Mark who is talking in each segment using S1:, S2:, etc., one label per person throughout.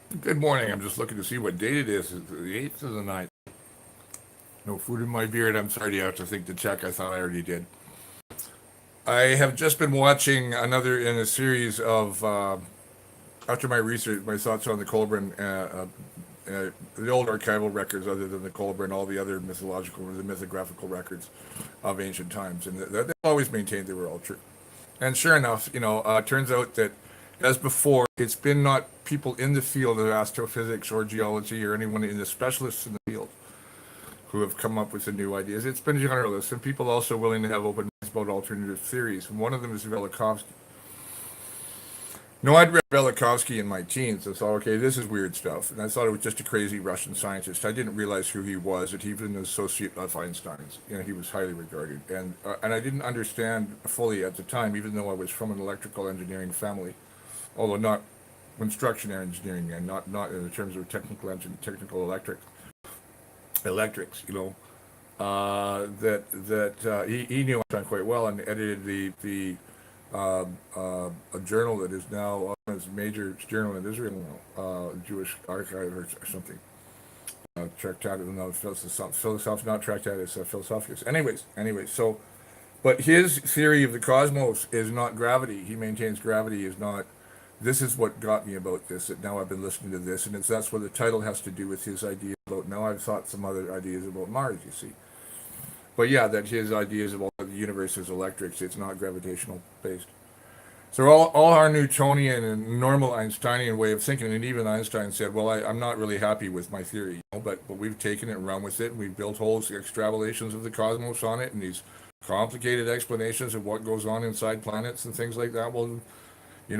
S1: Good morning. I'm just looking to see what date it is. It's the 8th or the 9th. No food in my beard. I'm sorry you have to think to check. I thought I already did. I have just been watching another in a series of, after my research, my thoughts on the Colburn, the old archival records other than the Colburn, all the other the mythographical records of ancient times. And they've always maintained they were all true. And sure enough, it turns out that, as before, it's been not people in the field of astrophysics or geology or anyone in the specialists in the field who have come up with the new ideas. It's been generalists and people also willing to have open minds about alternative theories. And one of them is Velikovsky. No, I'd read Velikovsky in my teens and thought, okay, this is weird stuff. And I thought it was just a crazy Russian scientist. I didn't realize who he was, that he was an associate of Einstein's. He was highly regarded. And I didn't understand fully at the time, even though I was from an electrical engineering family, although not construction engineering and not in terms of technical electrics, he knew Einstein quite well and edited a journal that is now a major journal in Israel now, Jewish Archive or something. Tractatus, no, philosoph, not Tractatus, Philosophicus. Anyways, so, but his theory of the cosmos is not gravity. He maintains gravity is not. This is what got me about this. That now I've been listening to this, and that's what the title has to do with his idea about. Now I've thought some other ideas about Mars. You see. But yeah, that his ideas about the universe is electrics, it's not gravitational based. So all our Newtonian and normal Einsteinian way of thinking, and even Einstein said, well, I'm not really happy with my theory, but we've taken it and run with it, and we've built whole extrapolations of the cosmos on it, and these complicated explanations of what goes on inside planets and things like that. Well, he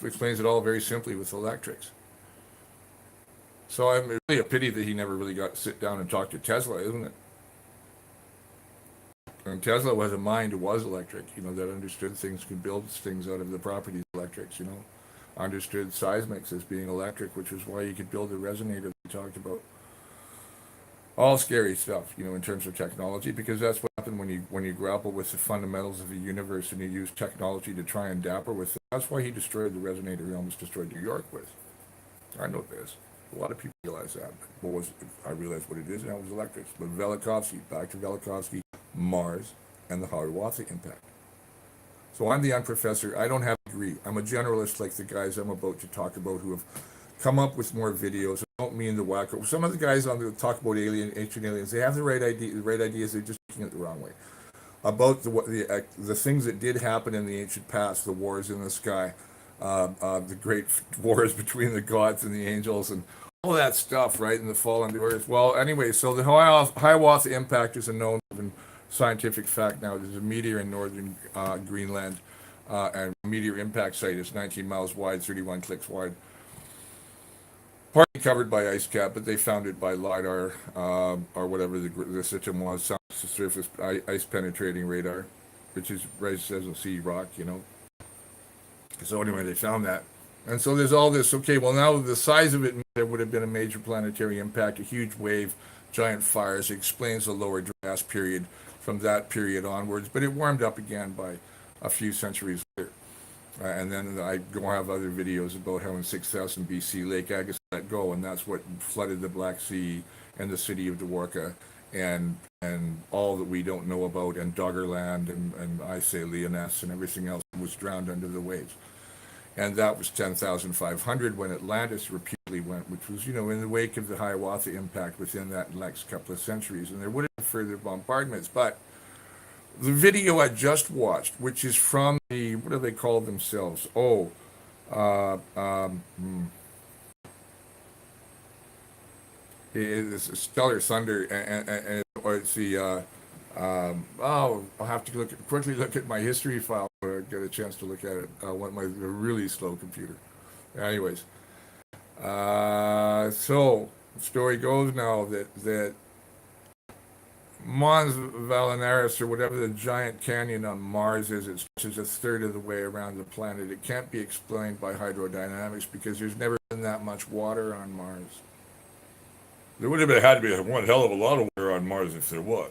S1: explains it all very simply with electrics. So it's really a pity that he never really got to sit down and talk to Tesla, isn't it? And Tesla was a mind who was electric, that understood things, could build things out of the properties of electrics, understood seismics as being electric, which is why you could build the resonator that we talked about. All scary stuff, in terms of technology, because that's what happened when you grapple with the fundamentals of the universe and you use technology to try and dapper with it. That's why he destroyed the resonator he almost destroyed New York with. I know this. A lot of people realize that. But I realized what it is now? It was electrics. But Velikovsky, back to Velikovsky, Mars, and the Hiawatha impact. So I'm the unprofessor. I don't have a degree. I'm a generalist like the guys I'm about to talk about who have come up with more videos. I don't mean the wacko. Some of the guys on the talk about ancient aliens, they have the right ideas. They're just taking it the wrong way. About the things that did happen in the ancient past, the wars in the sky, the great wars between the gods and the angels, and all that stuff, right? And the fall on the earth. Well, anyway, so the Hiawatha impact is a known scientific fact now. There's a meteor in northern Greenland, and meteor impact site is 19 miles wide, 31 clicks wide. Partly covered by ice cap, but they found it by LiDAR, or whatever the system was, surface ice penetrating radar, which is right as a sea rock, So anyway, they found that. And so there's all this, okay, well now the size of it, there would have been a major planetary impact, a huge wave, giant fires. It explains the lower Jurassic period from that period onwards, but it warmed up again by a few centuries later. And then I go have other videos about how in 6000 BC Lake Agassiz let go, and that's what flooded the Black Sea and the city of Dwarka and all that we don't know about, and Doggerland and I say Lyonesse and everything else was drowned under the waves. And that was 10,500 when Atlantis repeatedly went, which was, in the wake of the Hiawatha impact within that next couple of centuries. And there would have been further bombardments. But the video I just watched, which is from what do they call themselves? Uh, um, hmm, it's Stellar Thunder, or it's I'll have to quickly look at my history file when I get a chance to look at it. On my really slow computer. Anyways, so the story goes now that Mons Valinaris, or whatever the giant canyon on Mars is, it stretches a third of the way around the planet. It can't be explained by hydrodynamics because there's never been that much water on Mars. There would have had to be one hell of a lot of water on Mars if there was.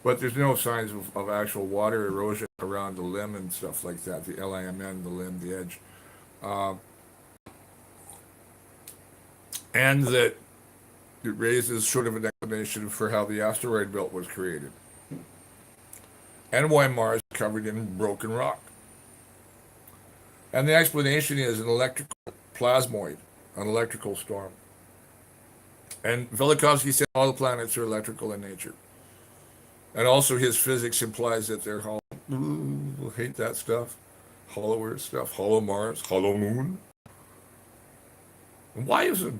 S1: But there's no signs of actual water erosion around the limb and stuff like that. The LIMN, the limb, the edge. Uh, and that it raises sort of an explanation for how the asteroid belt was created, and why Mars is covered in broken rock. And the explanation is an electrical plasmoid, an electrical storm. And Velikovsky said all the planets are electrical in nature. And also his physics implies that they're hollow. Ooh, hate that stuff. Hollow Earth stuff, hollow Mars, hollow Moon. Why is the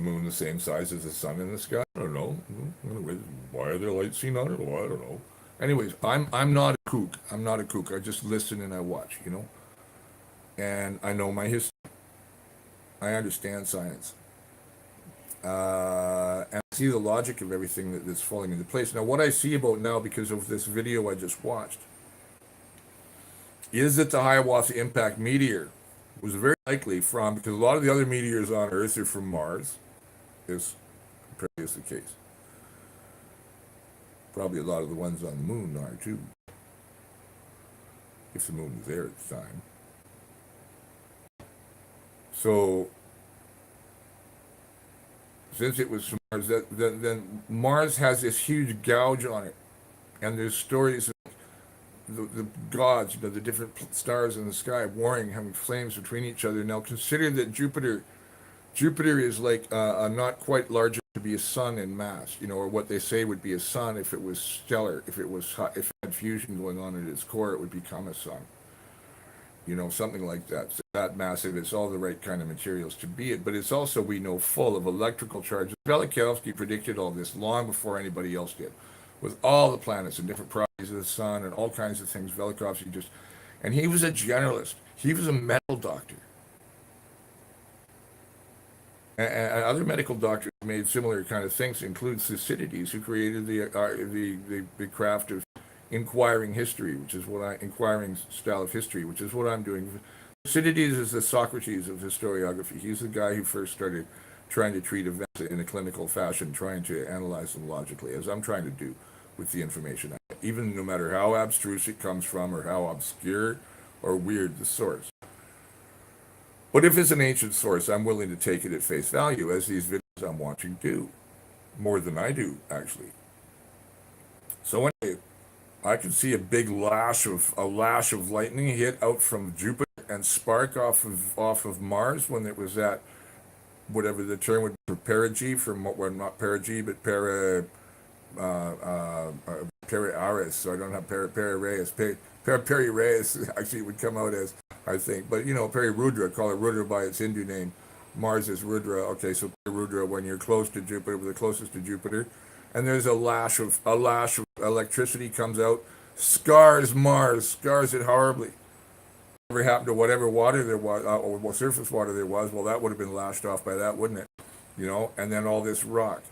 S1: moon the same size as the sun in the sky? I don't know. Why are there lights seen on it? Well, I don't know. Anyways, I'm not a kook. I'm not a kook. I just listen and I watch, And I know my history. I understand science. And I see the logic of everything that's falling into place. Now, what I see about now, because of this video I just watched, is that the Hiawatha impact meteor was very likely from, because a lot of the other meteors on Earth are from Mars, is apparently is the case. Probably a lot of the ones on the moon are too, if the moon was there at the time. So, since it was from Mars, then Mars has this huge gouge on it, and there's stories of the gods, the different stars in the sky warring, having flames between each other. Now consider that Jupiter is like not quite large enough to be a sun in mass, or what they say would be a sun if it was stellar, if it had fusion going on at its core, it would become a sun. Something like that. So that massive, it's all the right kind of materials to be it, but it's also, we know, full of electrical charges. Velikovsky predicted all this long before anybody else did, with all the planets and different properties of the sun and all kinds of things. Velikovsky and he was a generalist. He was a medical doctor. And other medical doctors made similar kind of things, include Thucydides, who created the craft of inquiring history, inquiring style of history, which is what I'm doing. Thucydides is the Socrates of historiography. He's the guy who first started trying to treat events in a clinical fashion, trying to analyze them logically, as I'm trying to do with the information. Even no matter how abstruse it comes from, or how obscure or weird the source. But if it's an ancient source, I'm willing to take it at face value, as these videos I'm watching do. More than I do, actually. So anyway, I can see a big lash of lightning hit out from Jupiter and spark off of Mars when it was at whatever the term would be for perigee, not perigee, but peri-aris. So I don't have peri-reyes. Peri-reyes actually would come out as, I think, but peri-rudra, call it Rudra by its Hindu name. Mars is Rudra. Okay, so peri-rudra when you're close to Jupiter, the closest to Jupiter. And there's a lash of electricity comes out, scars Mars, scars it horribly. Whatever happened to whatever water there was, or surface water there was, well, that would have been lashed off by that, wouldn't it? And then all this rock.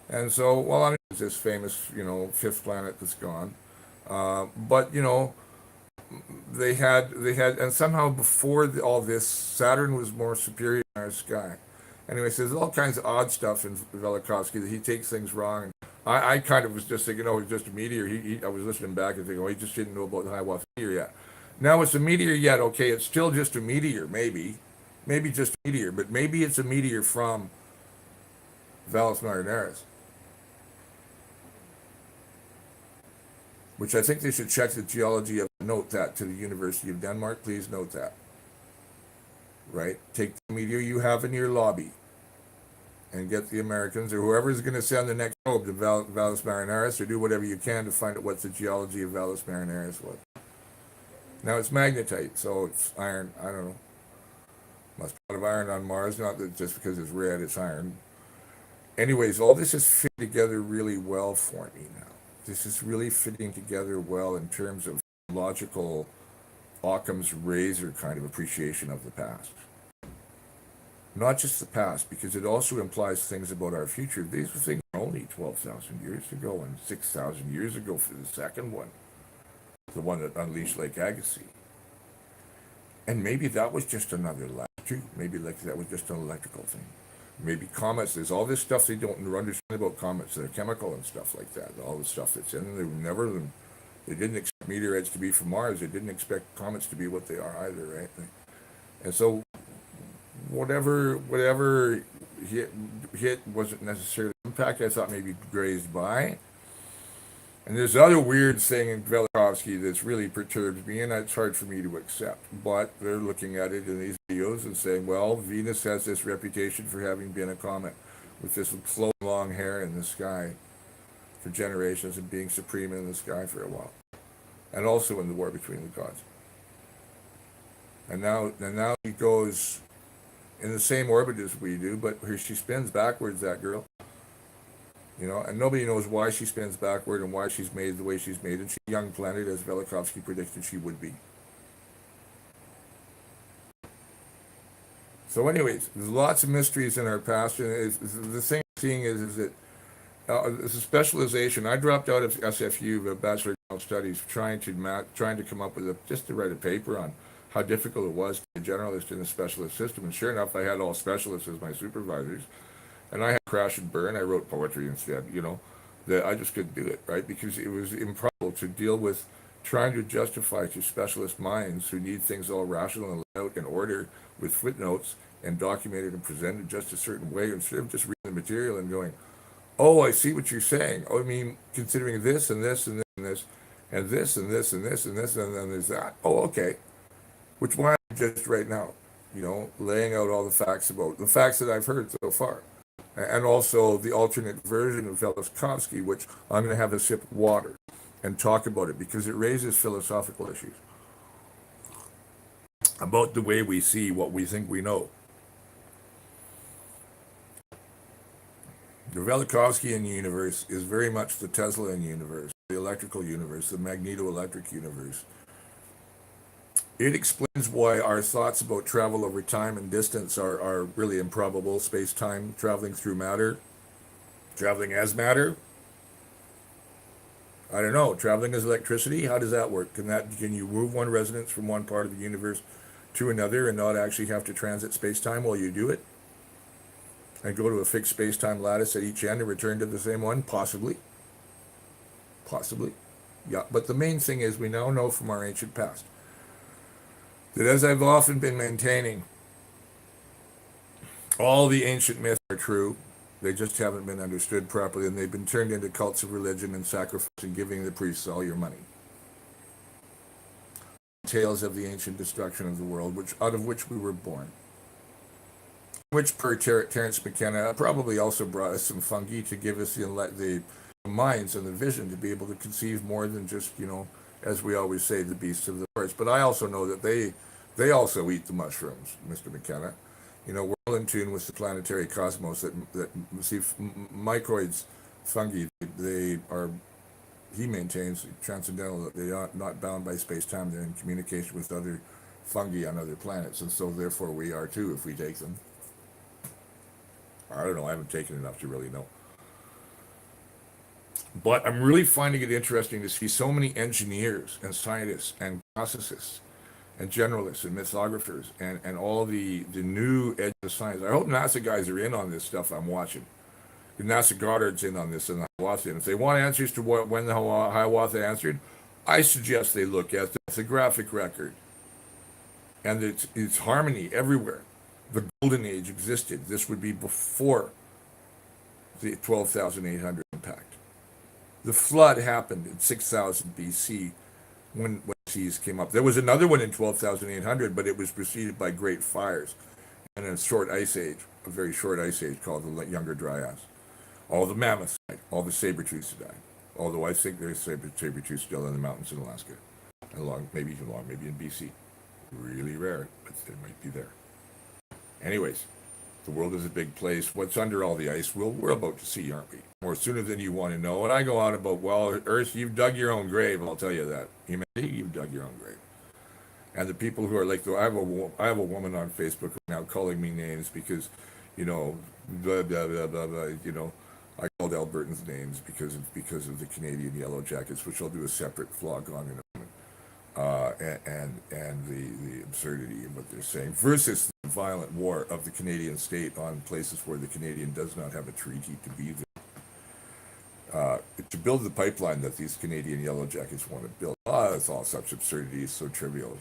S1: And so, well, I mean, it's this famous, fifth planet that's gone. But, they had, and somehow before all this, Saturn was more superior in our sky. Anyway, so there's all kinds of odd stuff in Velikovsky that he takes things wrong. And I kind of was just thinking, it's just a meteor. I was listening back and thinking, he just didn't know about the Hiawatha meteor yet. Now it's a meteor yet. Okay, it's still just a meteor, maybe just a meteor, but maybe it's a meteor from Valles Marineris, which I think they should check the geology of. Note that to the University of Denmark. Please note that. Right? Take the meteor you have in your lobby and get the Americans or whoever's going to send the next probe to Valles Marineris, or do whatever you can to find out what the geology of Valles Marineris was. Now it's magnetite, so it's iron. I don't know. Must be a lot of iron on Mars, not that just because it's red, it's iron. Anyways, all this is fit together really well for me now. This is really fitting together well in terms of logical Occam's razor kind of appreciation of the past. Not just the past, because it also implies things about our future. These things were only 12,000 years ago and 6,000 years ago for the second one, the one that unleashed Lake Agassiz. And maybe that was just another lash too. Maybe that was just an electrical thing. Maybe comets, there's all this stuff they don't understand about comets. They're chemical and stuff like that. All the stuff that's in them, they didn't expect meteorites to be from Mars. They didn't expect comets to be what they are either, right? And so whatever hit wasn't necessarily impact. I thought maybe grazed by. And there's other weird thing in Velikovsky that's really perturbs me, and it's hard for me to accept. But they're looking at it in these videos and saying, well, Venus has this reputation for having been a comet with this flowing long hair in the sky for generations and being supreme in the sky for a while. And also in the war between the gods. And now he goes in the same orbit as we do, but here she spins backwards, that girl. And nobody knows why she spins backward and why she's made the way she's made. And she's a young planet, as Velikovsky predicted she would be. So anyways, there's lots of mysteries in our past. And the thing is that it's a specialization. I dropped out of SFU, Bachelor of Studies, trying to come up with just to write a paper on how difficult it was to be a generalist in a specialist system. And sure enough, I had all specialists as my supervisors. And I had crash and burn. I wrote poetry instead, that I just couldn't do it, right? Because it was improbable to deal with trying to justify to specialist minds who need things all rational and laid out in order with footnotes and documented and presented just a certain way instead of just reading the material and going, oh, I see what you're saying. Oh, I mean, considering this and this and this and this and this and this and this and this and then there's that. Oh, okay. Which why I'm just right now, laying out all the facts that I've heard so far. And also the alternate version of Velikovsky, which I'm going to have a sip of water and talk about it because it raises philosophical issues about the way we see what we think we know. The Velikovskyan universe is very much the Teslan universe, the electrical universe, the magnetoelectric universe. It explains why our thoughts about travel over time and distance are really improbable. Space-time, traveling through matter, traveling as matter. I don't know. Traveling as electricity. How does that work? Can you move one resonance from one part of the universe to another and not actually have to transit space-time while you do it? And go to a fixed space-time lattice at each end and return to the same one? Possibly. Possibly. Yeah. But the main thing is we now know from our ancient past that, as I've often been maintaining, all the ancient myths are true. They just haven't been understood properly, and they've been turned into cults of religion and sacrifice and giving the priests all your money. Tales of the ancient destruction of the world, out of which we were born. Which, per Terence McKenna, probably also brought us some fungi to give us the minds and the vision to be able to conceive more than just, as we always say, the beasts of the forest. But I also know that they also eat the mushrooms, Mr. McKenna. We're all in tune with the planetary cosmos that see microids, fungi, they are, he maintains, transcendental, that they are not bound by space-time. They're in communication with other fungi on other planets, and so therefore we are too if we take them. I don't know, I haven't taken enough to really know. But I'm really finding it interesting to see so many engineers and scientists and classicists and generalists and mythographers and all the new edge of science. I hope NASA guys are in on this stuff I'm watching. The NASA Goddard's in on this and the Hiawatha. And if they want answers to when the Hiawatha answered, I suggest they look at the graphic record. And it's harmony everywhere. The Golden Age existed. This would be before the 12,800 impact. The flood happened in 6,000 BC when seas came up. There was another one in 12,800, but it was preceded by great fires and a short ice age, a very short ice age called the Younger Dryas. All the mammoths died. All the saber-tooths died. Although I think there's saber-tooths still in the mountains in Alaska, and maybe in BC. Really rare, but they might be there. Anyways, the world is a big place. What's under all the ice? We're about to see, aren't we? More sooner than you want to know. And I go on about, well, Earth, you've dug your own grave. I'll tell you that. Humanity, you've dug your own grave. And the people who are like, I have a woman on Facebook now calling me names because, blah blah blah blah blah. I called Albertans names because of the Canadian Yellow Jackets, which I'll do a separate vlog on in a moment. And the absurdity of what they're saying versus the violent war of the Canadian state on places where the Canadian does not have a treaty to be there. To build the pipeline that these Canadian Yellow Jackets want to build. It's all such absurdity, it's so trivial,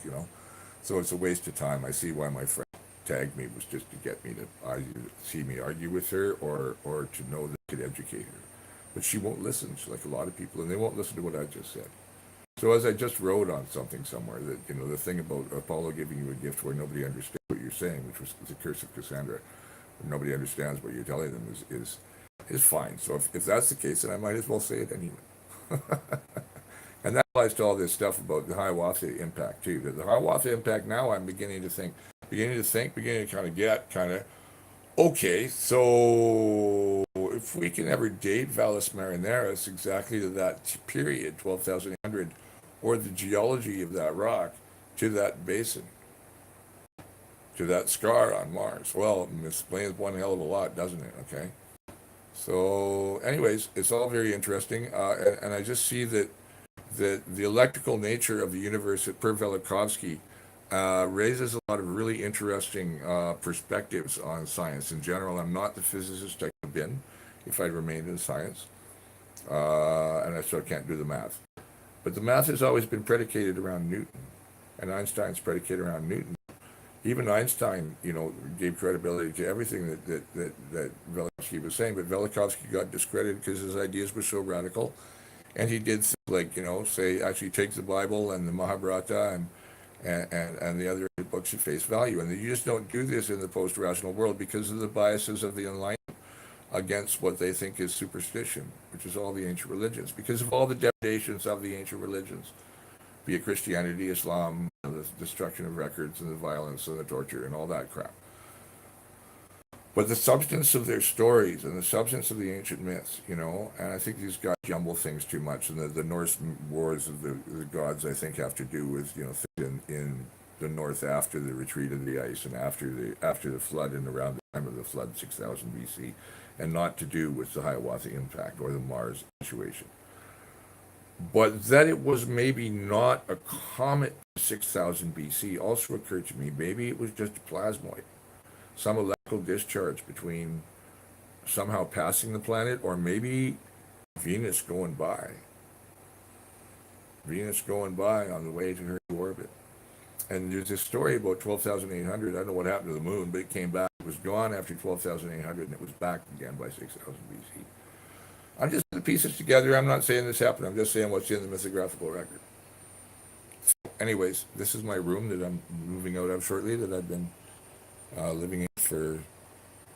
S1: So it's a waste of time. I see why my friend tagged me was just to get me to either see me argue with her or to know that I could educate her. But she won't listen. She's like a lot of people, and they won't listen to what I just said. So as I just wrote on something somewhere that the thing about Apollo giving you a gift where nobody understands what you're saying, which was the curse of Cassandra, where nobody understands what you're telling them is fine. So if that's the case, then I might as well say it anyway. And that applies to all this stuff about the Hiawatha impact too. The Hiawatha impact now I'm beginning to think, beginning to kind of get okay. So if we can ever date Valles Marineris exactly to that period, 12,800, or the geology of that rock to that basin, to that scar on Mars, well, it explains one hell of a lot, doesn't it? Okay. So, anyways, it's all very interesting, and I just see that the electrical nature of the universe per Velikovsky raises a lot of really interesting perspectives on science in general. I'm not the physicist I could have been if I'd remained in science, and I still can't do the math. But the math has always been predicated around Newton, and Einstein's predicated around Newton. Even Einstein, gave credibility to everything that Velikovsky was saying, but Velikovsky got discredited because his ideas were so radical. And he did things like, say, actually take the Bible and the Mahabharata and the other books at face value. And you just don't do this in the post-rational world because of the biases of the Enlightenment against what they think is superstition, which is all the ancient religions, because of all the depredations of the ancient religions, be it Christianity, Islam, the destruction of records and the violence and the torture and all that crap. But the substance of their stories and the substance of the ancient myths, and I think these guys jumble things too much. And the Norse wars of the gods, I think, have to do with, in the north after the retreat of the ice and after the flood and around the time of the flood, 6000 BC, and not to do with the Hiawatha impact or the Mars situation. But that it was maybe not a comet 6000 BC also occurred to me. Maybe it was just a plasmoid. Some electrical discharge between somehow passing the planet, or maybe Venus going by. Venus going by on the way to her orbit. And there's this story about 12,800. I don't know what happened to the moon, but it came back. It was gone after 12,800, and it was back again by 6,000 BC. I'm just putting the pieces together. I'm not saying this happened. I'm just saying what's in the mythographical record. So anyways, this is my room that I'm moving out of shortly, that I've been living in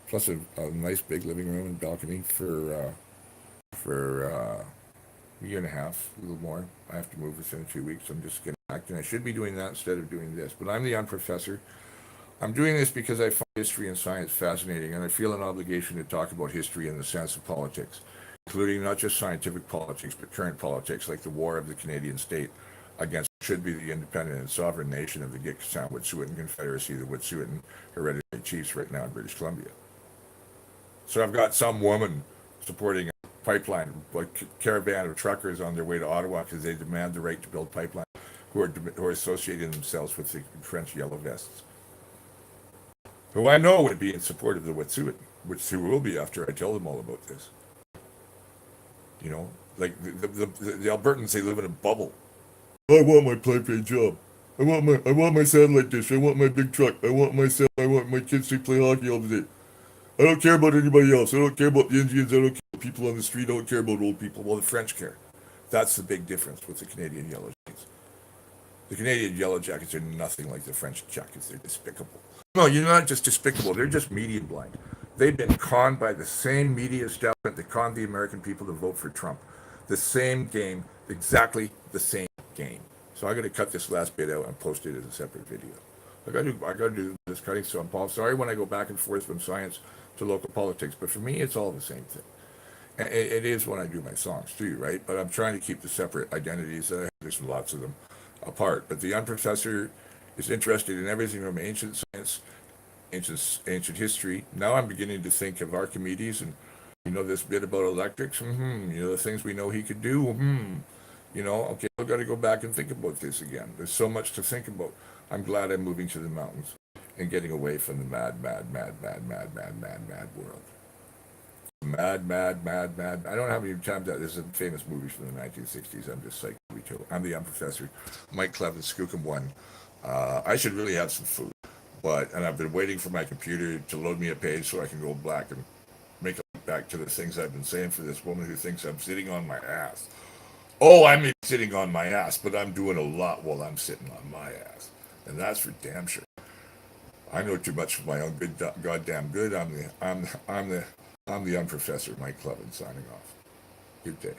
S1: plus a nice big living room and balcony for a year and a half, a little more. I have to move within 2 weeks. I'm just getting back, and I should be doing that instead of doing this. But I'm the unprofessor. I'm doing this because I find history and science fascinating, and I feel an obligation to talk about history in the sense of politics, including not just scientific politics, but current politics, like the war of the Canadian state against what should be the independent and sovereign nation of the Gitxsan-Wet'suwet'en Confederacy, the Wet'suwet'en hereditary chiefs right now in British Columbia. So I've got some woman supporting a pipeline, like caravan of truckers on their way to Ottawa because they demand the right to build pipelines, who are associating themselves with the French Yellow Vests, who I know would be in support of the Wet'suwet'en, which they will be after I tell them all about this. Like the Albertans, they live in a bubble. I want my pipeline job. I want my satellite dish. I want my big truck. I want my kids to play hockey all the day. I don't care about anybody else. I don't care about the Indians. I don't care about people on the street. I don't care about old people. Well, the French care. That's the big difference with the Canadian Yellow Jackets. The Canadian Yellow Jackets are nothing like the French Jackets. They're despicable. No, you're not just despicable. They're just media blind. They've been conned by the same media establishment that conned the American people to vote for Trump. The same game, exactly the same game. So I'm going to cut this last bit out and post it as a separate video. I got to do this cutting, so I'm sorry when I go back and forth from science to local politics, but for me, it's all the same thing. And it is when I do my songs too, right? But I'm trying to keep the separate identities. There's lots of them apart. But the unprofessor is interested in everything from ancient science, ancient history. Now I'm beginning to think of Archimedes and this bit about electrics. The things we know he could do. Okay, I've got to go back and think about this again. There's so much to think about. I'm glad I'm moving to the mountains and getting away from the mad world. Mad. I don't have any time to. This is a famous movie from the 1960s. I'm just like, I'm the unprofessor. Mike Cleven, Skookum One. I should really have some food, And I've been waiting for my computer to load me a page so I can go back and make a link back to the things I've been saying for this woman who thinks I'm sitting on my ass. Oh, I'm sitting on my ass, but I'm doing a lot while I'm sitting on my ass. And that's for damn sure. I know too much for my own good goddamn good. I'm the unprofessor Mike Clevin signing off. Good day.